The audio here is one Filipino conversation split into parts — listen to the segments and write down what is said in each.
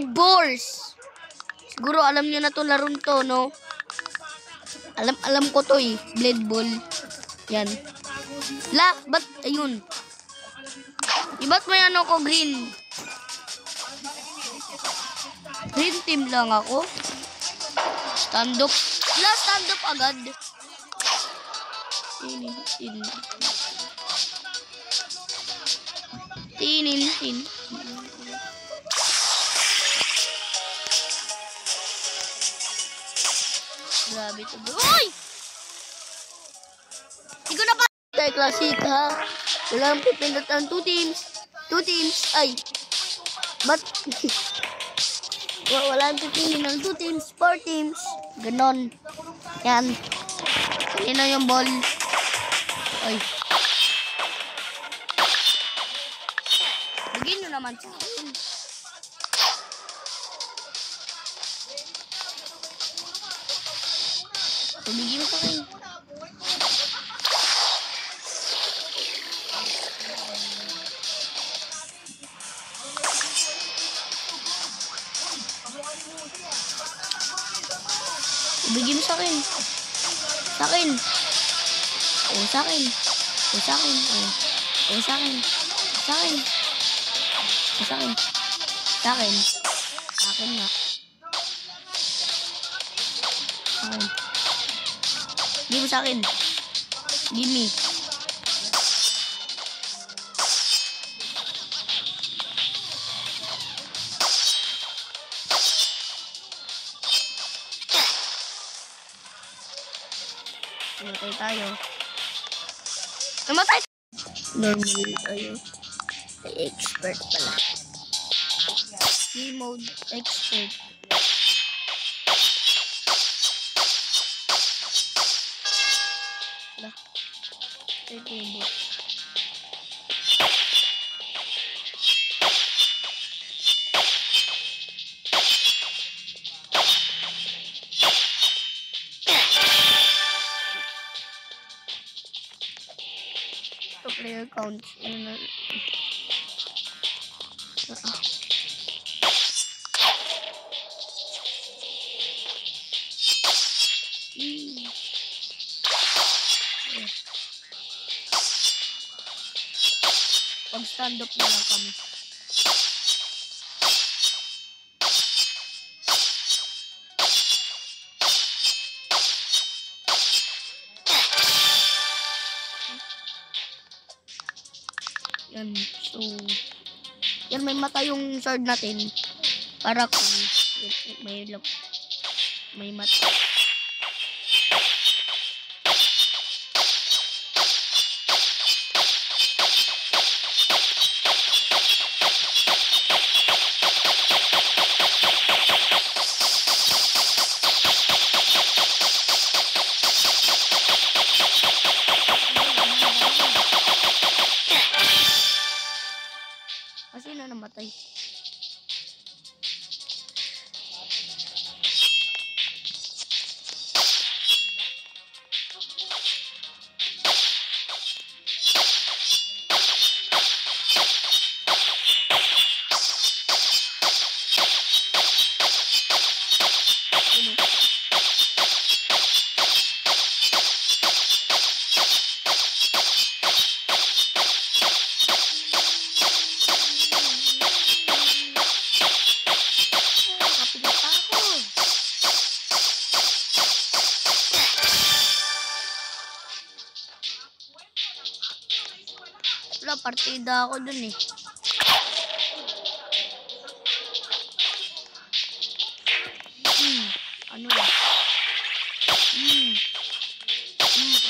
Balls. Siguro alam niyo na to laron to, no? Alam ko to eh. Blade Ball. Yan. Ba't, ayun. Ba't may ano ko green? Green team lang ako. Stand up. Stand up agad. Tinin. Grabe to, bro. Uy! Hindi ko na pa tayo classic, ha? Walang pipindot ang 2 teams. 2 teams. Ay. Ba't? Walang pipindot ng 2 teams. 4 teams. Ganon. Yan. Kanina yung ball. Ay. Bigyan nyo naman sa akin. Bigyan mo sa akin. Bigyan mo sa akin. Sa akin. Sa akin. Sa akin. Sa akin. Sa akin. Sa akin. Sa akin. Akin nga. Akin. Give mo sa akin. Give me. Namatay tayo. Namatay! Normal tayo. Ay, expert pala. Game mode expert. Wala. Game mode. Player counts. Pag-stand up na lang kami. Yan. So, yan, may mata yung sword natin. Para kung may mata. Kasi na namatay. Wala, partida ako dun eh. Ano ba?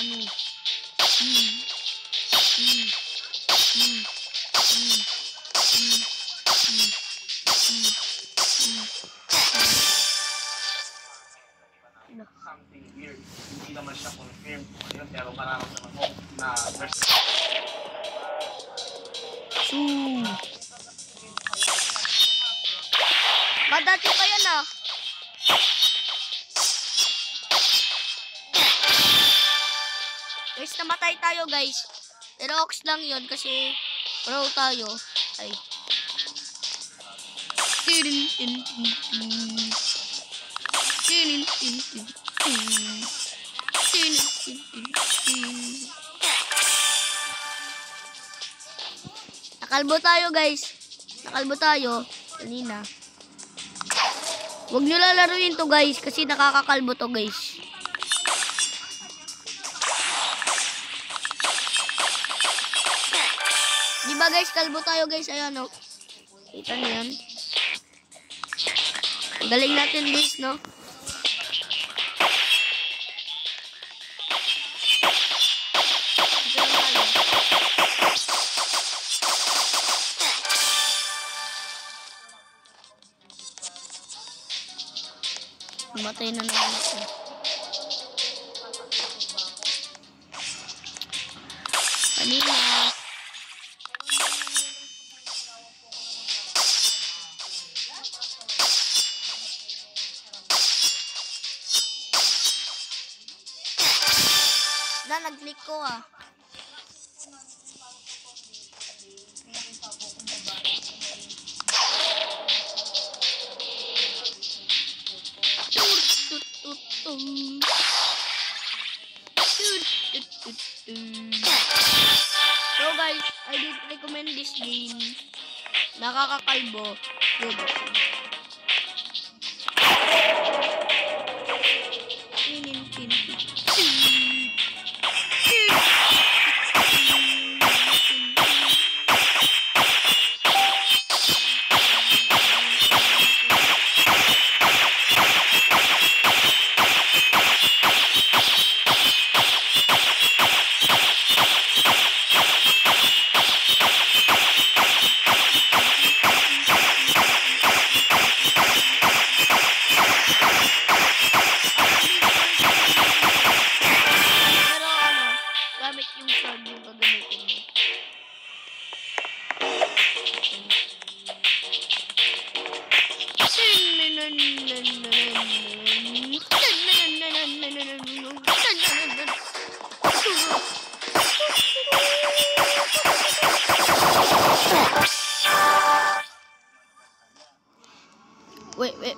Ano? Something weird. Hindi naman siya confirmed. Ayun, pero mararamdaman ko na there's Madati pa yan ah. Guys, namatay tayo guys. Pero ox lang yun kasi pro tayo. Ay. Nakalbo tayo, guys. Nakalbo tayo. Kanina. Huwag nyo lalaruin to, guys. Kasi nakakakalbo to, guys. Diba, guys? Kalbo tayo, guys. Ayan, no? Kita nyo yan. Ang galing natin, guys, no? Matay na naman ako. Kanina. Nag-click ko ah. So guys, I did recommend this game. Nakakakalbo. Good.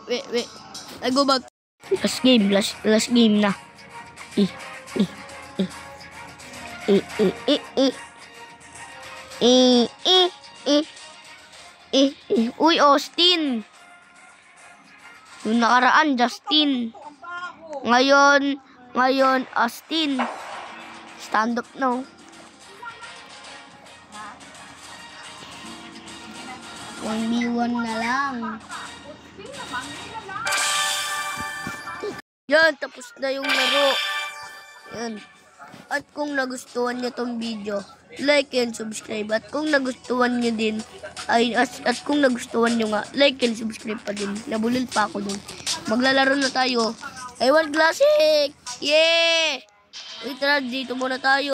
Wait. I go back. Last game na. Uy, Austin. Yung nakaraan, Justin. Ngayon, Austin. Stand up now. 1v1 na lang. Yan, tapos na yung laro. Yan. At kung nagustuhan nyo tong video, like and subscribe. At kung nagustuhan nyo din, at kung nagustuhan nyo nga, like and subscribe pa din. Nabulil pa ako dun. Maglalaro na tayo. I want classic! Yeah! Wait, tara, dito muna tayo.